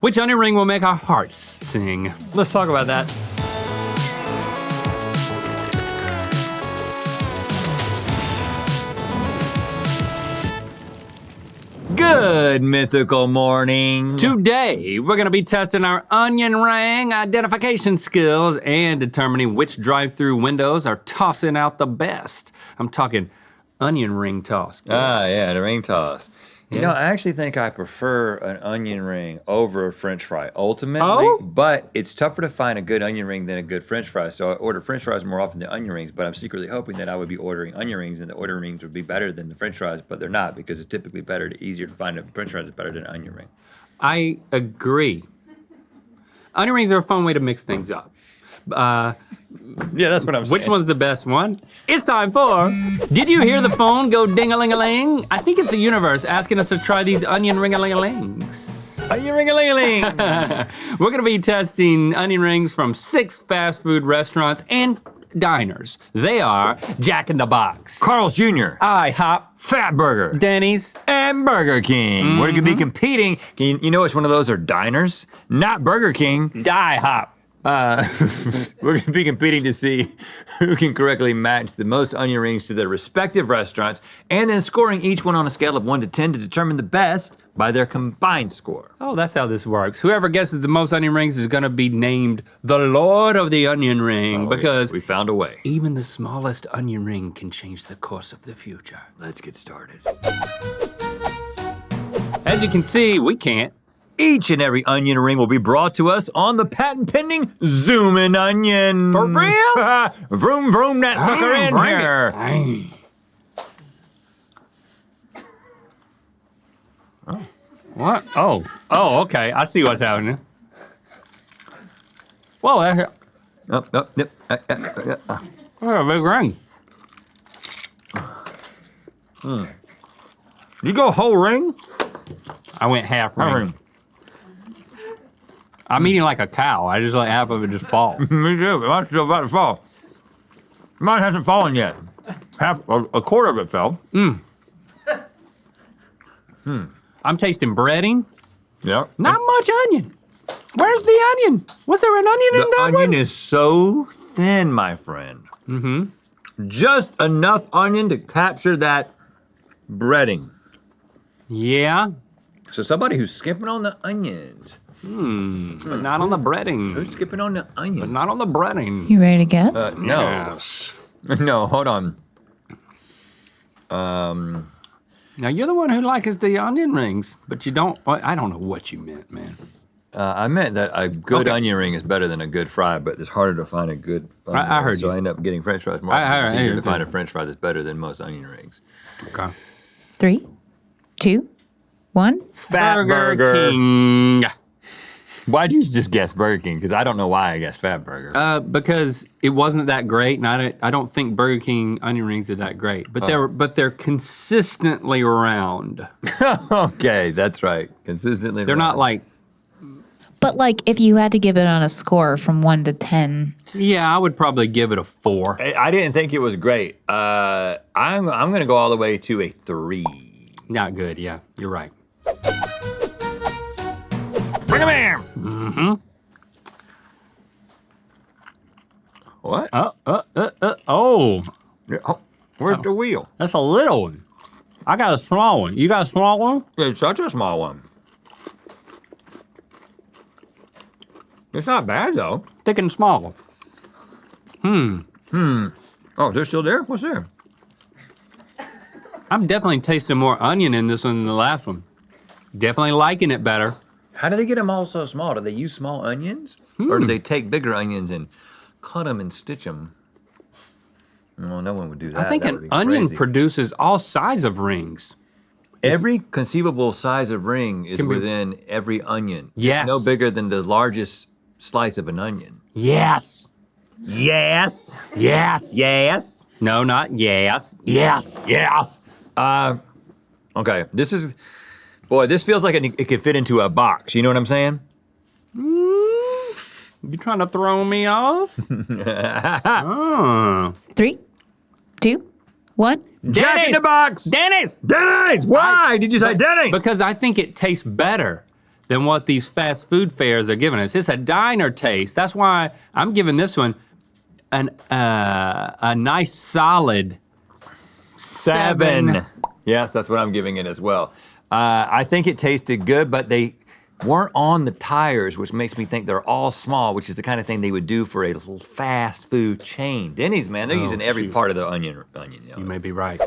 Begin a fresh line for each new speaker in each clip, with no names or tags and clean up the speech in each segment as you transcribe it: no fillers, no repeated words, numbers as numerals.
Which onion ring will make our hearts sing? Let's talk about that.
Good mythical morning.
Today, we're gonna be testing our onion ring identification skills and determining which drive-through windows are tossing out the best. I'm talking onion ring toss.
Yeah, the ring toss. You
Yeah.
know, I actually think I prefer an onion ring over a French fry, ultimately,
Oh?
but it's tougher to find a good onion ring than a good French fry, so I order French fries more often than onion rings, but I'm secretly hoping that I would be ordering onion rings and the onion rings would be better than the French fries, but they're not, because it's typically easier to find a French fry that's better than an onion ring.
I agree. Onion rings are a fun way to mix things up.
Yeah, that's what I'm saying.
Which one's the best one? It's time for, did you hear the phone go ding-a-ling-a-ling? I think it's the universe asking us to try these onion ring-a-ling-a-lings.
Onion ring-a-ling-a-ling.
We're gonna be testing onion rings from 6 fast food restaurants and diners. They are Jack in the Box,
Carl's Jr.,
IHOP,
Fat Burger,
Denny's,
and Burger King. We're gonna be competing. You know which one of those are diners? Not Burger King.
IHOP.
We're gonna be competing to see who can correctly match the most onion rings to their respective restaurants, and then scoring each one on a scale of 1 to 10 to determine the best by their combined score.
Oh, that's how this works. Whoever guesses the most onion rings is gonna be named the Lord of the Onion Ring, because
we found a way.
even the smallest onion ring can change the course of the future.
Let's get started.
As you can see, we can't.
Each and every onion ring will be brought to us on the patent pending Zoomin' Onion.
For real?
Vroom vroom that sucker in
Bring it.
here.
Ay. Oh. What? Oh, okay. I see what's happening. Whoa, that's
Yep.
a big ring.
You go whole ring?
I went half ring. I'm eating like a cow. I just let half of it just fall.
Me too. Mine's still about to fall. Mine hasn't fallen yet. A quarter of it fell.
I'm tasting breading.
Yeah.
Not much onion. Where's the onion? Was there an onion in
The
that
onion
one?
is so thin, my friend. Just enough onion to capture that breading.
Yeah,
So somebody who's skipping on the onions.
but not on the breading.
Who's skipping on the
But
onion?
not on the breading.
You ready to guess?
No.
Yes.
No, hold on.
Now you're the one who likes the onion rings, but you don't. I don't know what you meant, man.
I meant that a good
Okay.
onion ring is better than a good fry, but it's harder to find a good onion
I
ring,
heard
so
you.
I end up getting French fries more.
I
It's
heard
easier
you
to find
too.
a French fry that's better than most onion rings.
Okay.
3, 2, 1.
Fat
Burger King.
Why'd you just guess Burger King? Because I don't know why I guessed Fat Burger.
Because it wasn't that great, and I don't think Burger King onion rings are that great. But they're consistently round.
Okay, that's right. Consistently.
They're not like.
But like if you had to give it on a score from 1 to 10.
Yeah, I would probably give it a 4.
I didn't think it was great. I'm gonna go all the way to a 3.
Not good. Yeah, you're right.
Bring 'em in. What?
Oh,
Yeah, oh, where's the wheel?
that's a little one. I got a small one. You got a small one?
It's such a small one. It's not bad though.
Thick and small.
Oh, they're still there? What's there?
I'm definitely tasting more onion in this one than the last one. Definitely liking it better.
How do they get them all so small? Do they use small onions? Or do they take bigger onions and cut them and stitch them? No, no one would do that.
I think
That
an
would be
onion
crazy.
produces all size of rings.
Every conceivable size of ring is
Can be-
within every onion.
Yes.
It's no bigger than the largest slice of an onion.
Yes.
Yes.
Yes.
Yes.
No, not yes. Yes.
Yes. Okay, this is, boy, this feels like it could fit into a box. You know what I'm saying?
You trying to throw me off? Oh.
3, 2, 1.
Jack in the Box.
Denny's!
Denny's. Why did you say Denny's?
Because I think it tastes better than what these fast food fairs are giving us. It's a diner taste. That's why I'm giving this one a nice solid 7.
Yes, that's what I'm giving it as well. I think it tasted good, but they weren't on the tires, which makes me think they're all small, which is the kind of thing they would do for a little fast food chain. Denny's, man, they're using every part of the onion.
You may be right.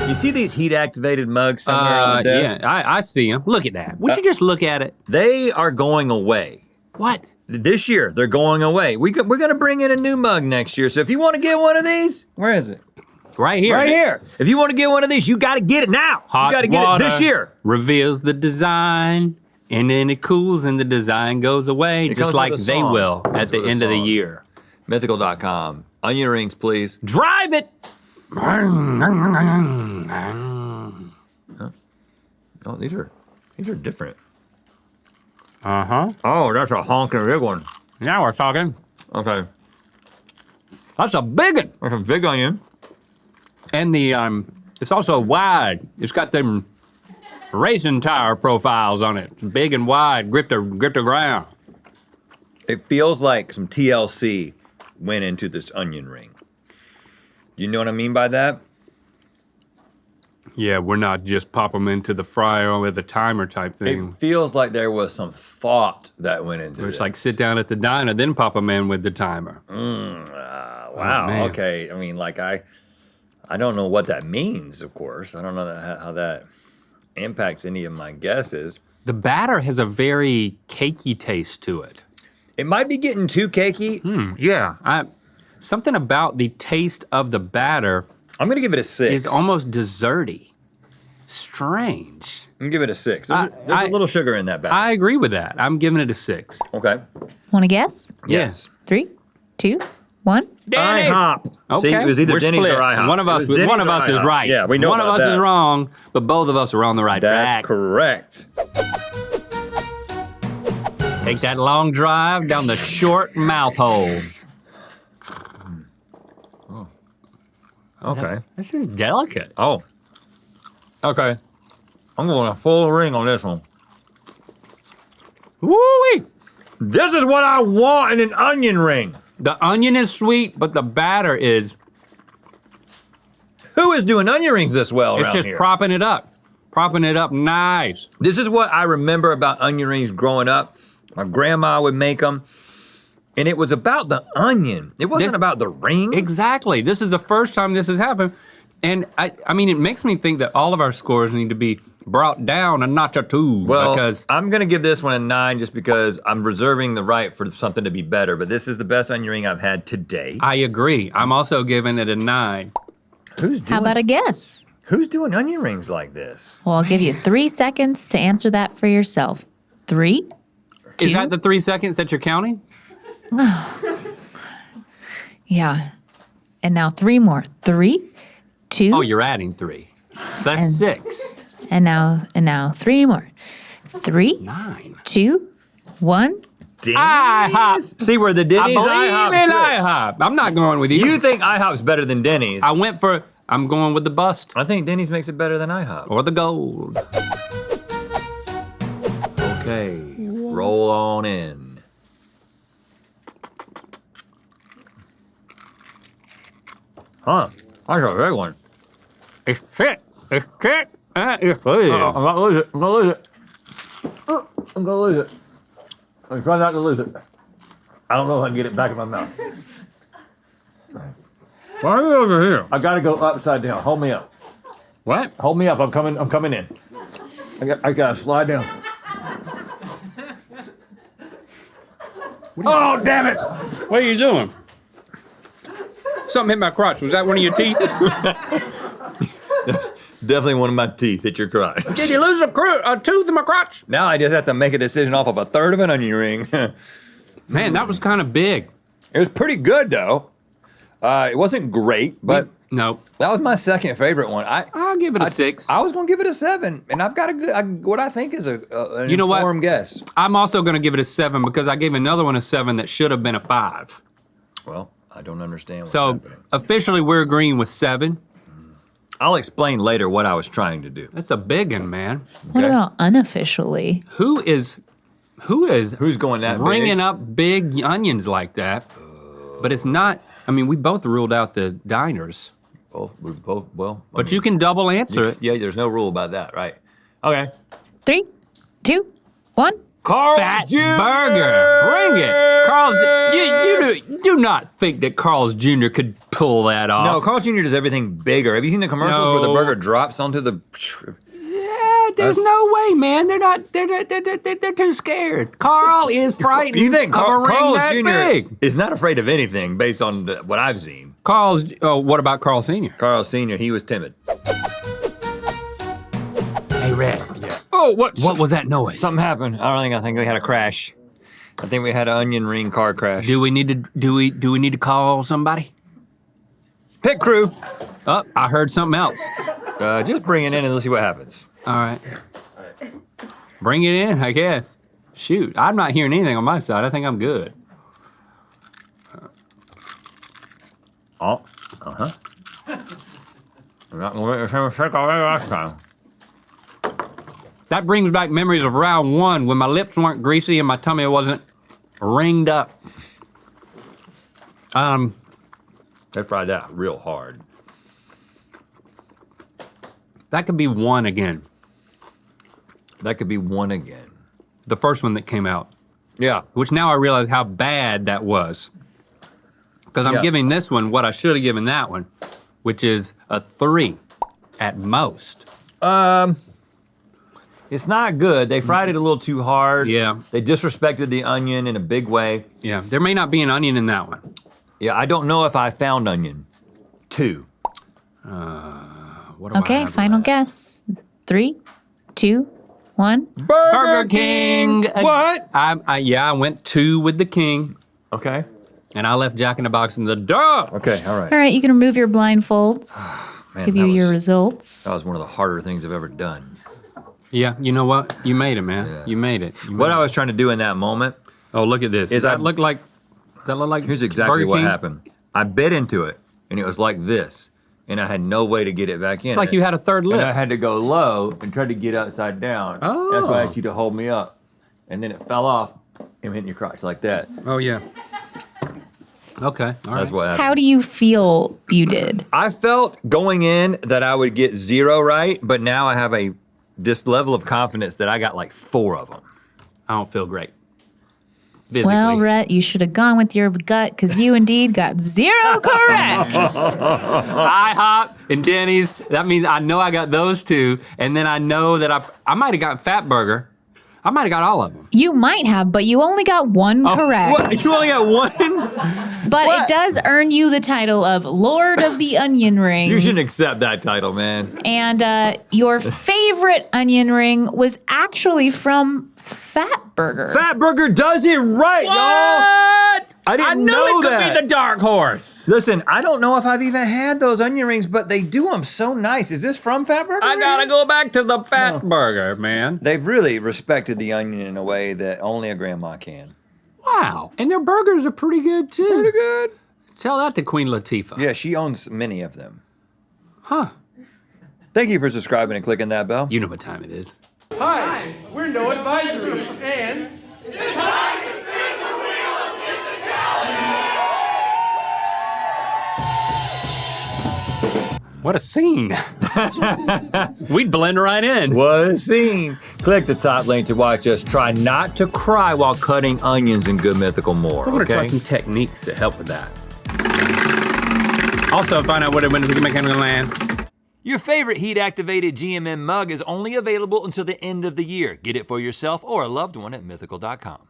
You see these heat-activated mugs somewhere on the desk?
Yeah, I see them. Look at that. Would you just look at it?
They are going away.
What?
This year, they're going away. We're gonna bring in a new mug next year, so if you wanna get one of these, where is it?
Right here.
Right here. If you wanna get one of these, you gotta get it now.
Hot
you gotta get
water
it this year.
reveals the design, and then it cools and the design goes away,
It
just
comes
like
with a
they
song.
will
It
at
comes
the
with a
end of the
song.
year.
Mythical.com. Onion rings, please.
Drive it!
Oh, these are different.
Uh-huh.
Oh, that's a honking big one.
Now we're talking.
Okay,
That's a big one.
that's a big onion.
And it's also wide. It's got them racing tire profiles on it. Big and wide, grip the ground.
It feels like some TLC went into this onion ring. You know what I mean by that?
Yeah, we're not just pop them into the fryer with a timer type thing.
It feels like there was some thought that went into it.
It's like sit down at the diner, then pop them in with the timer.
Wow.
man.
Okay. I mean, like I don't know what that means. Of course, I don't know how that impacts any of my guesses.
The batter has a very cakey taste to it.
It might be getting too cakey.
Yeah, something about the taste of the batter
I'm gonna give it a 6.
is almost desserty. Strange.
I'm gonna give it a 6. There's a little sugar in that batter.
I agree with that. I'm giving it a 6.
Okay.
Want to guess?
Yes.
3, 2, 1.
Denny's!
IHOP.
Okay,
See, it was either
we're
Denny's
split.
or IHOP.
One of us,
It was Denny's
one of
or
us is
IHOP.
right.
Yeah, we know
One of
about
us
that.
is wrong, but both of us are on the right
That's
track.
correct.
Take that long drive down the short mouth hole.
Okay.
This is delicate.
Oh. Okay. I'm going a full ring on this one.
Woo-wee!
This is what I want in an onion ring.
The onion is sweet, but the batter is,
Who is doing onion rings this well
it's
around
just
here?
propping it up. Propping it up nice.
This is what I remember about onion rings growing up. My grandma would make them, and it was about the onion. It wasn't
This-
about the ring.
Exactly. This is the first time this has happened. And I mean, it makes me think that all of our scores need to be brought down a notch or two.
Well,
because
I'm gonna give this one a 9 just because I'm reserving the right for something to be better. But this is the best onion ring I've had today.
I agree. I'm also giving it a 9.
Who's
How
doing?
about a guess?
Who's doing onion rings like this?
Well, I'll give you 3 seconds to answer that for yourself. 3, 2.
Is that the 3 seconds that you're counting?
Yeah. And now 3 more. 3, 2.
Oh, you're adding 3. So that's
And-
6.
And now 3 more. 3,
9.
2, 1.
Denny's?
IHOP.
See where the
I
Denny's
believe
IHOP
in
switch.
IHOP. I'm not going with you.
You think IHOP's better than Denny's?
I'm going with the bust
I think Denny's makes it better than IHOP.
or the gold.
Okay, roll on in. Huh, that's a big one.
It's thick. It's thick. It's good.
I'm gonna lose it. I'm gonna lose it. I'm gonna lose it. I'm trying not to lose it. I don't know if I can get it back in my mouth.
Why are you over here?
I gotta go upside down. Hold me up.
What?
Hold me up. I'm coming in. I gotta slide down. Oh, damn it!
What are you doing? Something hit my crotch. Was that one of your teeth?
Definitely one of my teeth hit your crotch.
Did you lose a tooth in my crotch?
Now I just have to make a decision off of a third of an onion ring.
Man, that was kind of big.
It was pretty good though. It wasn't great, but
No,
that was my second favorite one.
I'll give it a 6.
I was gonna give it a 7, and I've got a good, what I think is an
You know what?
informed guess.
I'm also going to give it a 7 because I gave another one a 7 that should have been a 5.
Well, I don't understand what's
So
happening.
officially, we're agreeing with 7.
I'll explain later what I was trying to do.
That's a big one, man.
What
Okay.
about unofficially?
Who's
going that
ringing
big?
up big onions like that? But it's not. I mean, we both ruled out the diners,
We both, well. I
but
mean,
you can double answer it.
Yeah, there's no rule about that, right? Okay.
3, 2, 1.
Carl
Fat
Jr.
burger, bring it, Carl's. You do not think that Carl's Jr. could pull that off?
No, Carl Jr. does everything bigger. Have you seen the commercials where the
No.
burger drops onto the?
Yeah, there's no way, man. They're not. They're too scared. Carl is frightened.
You think
of a ring
Carl
that
Jr.
big?
is not afraid of anything based on what I've seen.
Carl's. Oh, what about Carl Sr.?
Carl Sr. He was timid.
Hey, Red.
Yeah. Oh, what?
What was that noise?
Something happened. I think we had a crash. I think we had an onion ring car crash.
Do we need to call somebody?
Pit crew.
Oh, I heard something else.
Just bring it in and let's see what happens.
All right. Bring it in, I guess. Shoot, I'm not hearing anything on my side. I think I'm good.
Oh. I'm not gonna make the same mistake I made last time.
That brings back memories of round one when my lips weren't greasy and my tummy wasn't ringed up.
They fried that real hard.
That could be one again.
That could be one again.
The first one that came out,
Yeah.
which now I realize how bad that was. Because I'm
Yeah.
giving this one what I should have given that one, which is a 3 at most.
It's not good. They fried it a little too hard.
Yeah.
They disrespected the onion in a big way.
Yeah, there may not be an onion in that one.
Yeah, I don't know if I found onion. 2.
What do I
Okay,
have
final
left?
guess. 3, 2, 1.
Burger King.
What?
I went 2 with the king,
Okay.
and I left Jack in the Box in the dark.
Okay, all right.
All right, you can remove your blindfolds.
Man,
Give
that
you your
was-
results.
That was one of the harder things I've ever done.
Yeah, you know what? You made it, man.
Yeah.
You made it. You
What
made
I
it.
was trying to do in that moment,
Oh, look at this.
Is
Does that
I-
look like? Does that look like?
here's exactly
Burger
what
King?
happened. I bit into it, and it was like this, and I had no way to get it back in.
It's like you had a third
And I
lip.
had to go low and try to get upside down.
Oh.
That's why I asked you to hold me up. And then it fell off and hit your crotch like that.
Oh yeah. Okay. All right.
That's what happened.
How do you feel you did?
I felt going in that I would get 0 right, but now I have this level of confidence that I got like 4 of them.
I don't feel great. Physically.
Well, Rhett, you should have gone with your gut because you indeed got 0 correct.
IHOP and Denny's. That means I know I got those 2, and then I know that I might have got Fat Burger. I might have got all of them.
You might have, but you only got 1 correct.
What? You only got 1?
But
What?
it does earn you the title of Lord of the Onion Ring.
You shouldn't accept that title, man.
And your favorite onion ring was actually from Fat Burger.
Fat Burger does it right, y'all. I didn't
knew
know
it could
that.
be the dark horse.
Listen, I don't know if I've even had those onion rings, but they do them so nice. Is this from Fat Burger?
I gotta go back to the Fat Burger, man.
They've really respected the onion in a way that only a grandma can.
Wow. And their burgers are pretty good too.
Pretty good.
Tell that to Queen Latifah.
Yeah, she owns many of them.
Huh.
Thank you for subscribing and clicking that bell.
You know what time it is.
Hi, we're No Advisory, and
What a scene. We'd blend right in.
What a scene. Click the top link to watch us try not to cry while cutting onions in Good Mythical more,
We're gonna try
okay?
some techniques that help with that. Also, find out what it went to make it land.
Your favorite heat-activated GMM mug is only available until the end of the year. Get it for yourself or a loved one at mythical.com.